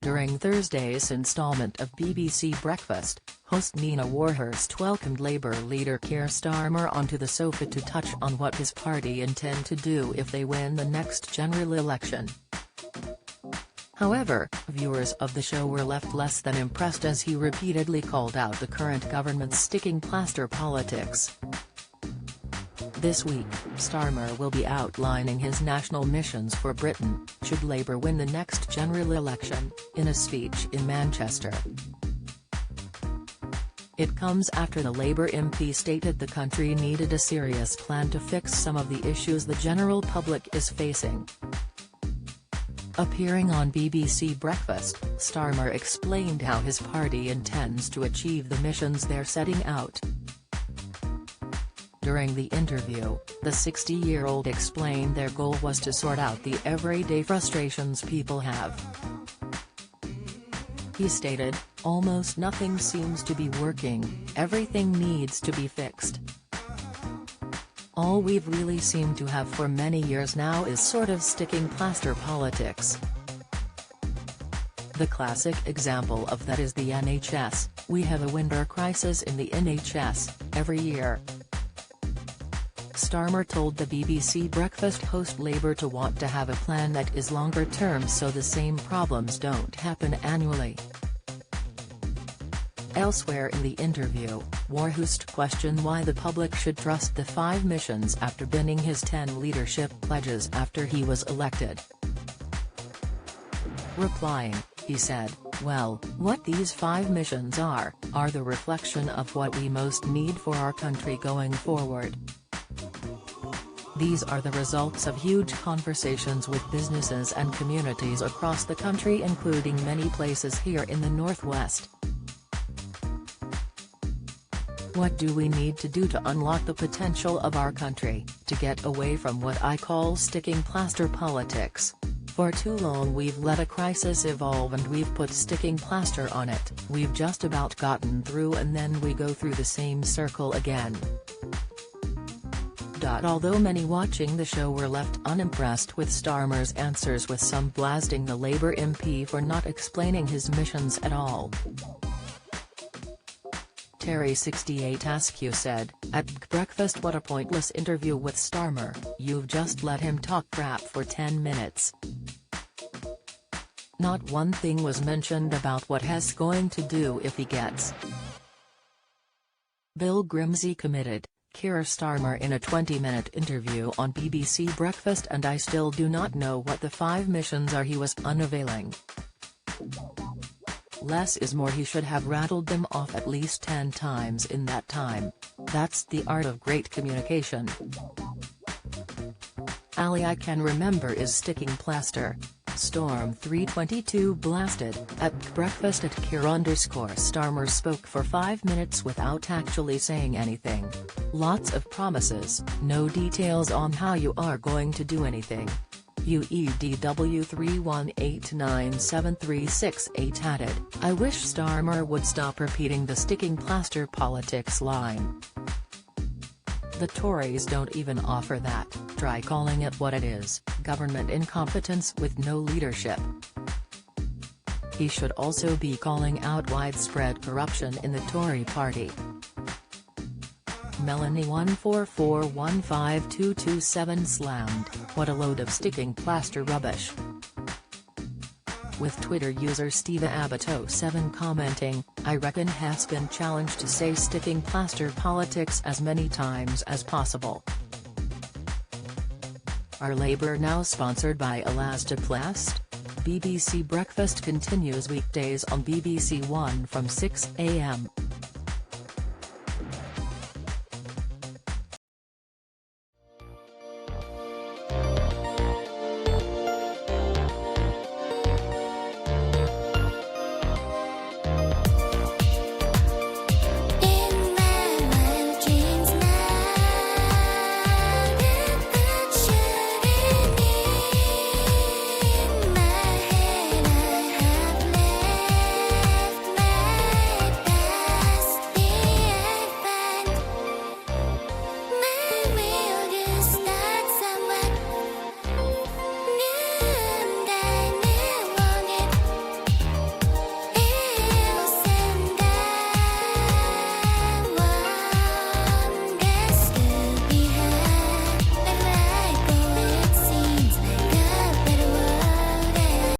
During Thursday's installment of BBC Breakfast, host Nina Warhurst welcomed Labour leader Keir Starmer onto the sofa to touch on what his party intend to do if they win the next general election. However, viewers of the show were left less than impressed as he repeatedly called out the current government's sticking plaster politics. This week, Starmer will be outlining his national missions for Britain, should Labour win the next general election, in a speech in Manchester. It comes after the Labour MP stated the country needed a serious plan to fix some of the issues the general public is facing. Appearing on BBC Breakfast, Starmer explained how his party intends to achieve the missions they're setting out. During the interview, the 60-year-old explained their goal was to sort out the everyday frustrations people have. He stated, "Almost nothing seems to be working, everything needs to be fixed. All we've really seemed to have for many years now is sort of sticking plaster politics. The classic example of that is the NHS, we have a winter crisis in the NHS, every year." Starmer told the BBC Breakfast host Labour to want to have a plan that is longer term so the same problems don't happen annually. Elsewhere in the interview, Warhurst questioned why the public should trust the 5 missions after binning his 10 leadership pledges after he was elected. Replying, he said, "Well, what these 5 missions are the reflection of what we most need for our country going forward. These are the results of huge conversations with businesses and communities across the country, including many places here in the Northwest. What do we need to do to unlock the potential of our country, to get away from what I call sticking plaster politics? For too long we've let a crisis evolve and we've put sticking plaster on it, we've just about gotten through and then we go through the same circle again." Although many watching the show were left unimpressed with Starmer's answers, with some blasting the Labour MP for not explaining his missions at all. Terry 68 Askew said, "At breakfast, what a pointless interview with Starmer, you've just let him talk crap for 10 minutes. Not one thing was mentioned about what he's going to do if he gets." Bill Grimsey committed, Keir Starmer in a 20-minute interview on BBC Breakfast, and I still do not know what the 5 missions are. He was unavailing. Less is more. He should have rattled them off at least 10 times in that time. That's the art of great communication. "All I can remember is sticking plaster." Storm 322 blasted, at breakfast at Keir_Starmer spoke for 5 minutes without actually saying anything. Lots of promises, no details on how you are going to do anything. UEDW 3189736 added, "I wish Starmer would stop repeating the sticking plaster politics line. The Tories don't even offer that, try calling it what it is, government incompetence with no leadership." He should also be calling out widespread corruption in the Tory party. Melanie 144152227 slammed, "What a load of sticking plaster rubbish." With Twitter user Steve Abbott07 commenting, "I reckon has been challenged to say sticking plaster politics as many times as possible." Are Labour now sponsored by Elastoplast? BBC Breakfast continues weekdays on BBC One from 6 a.m.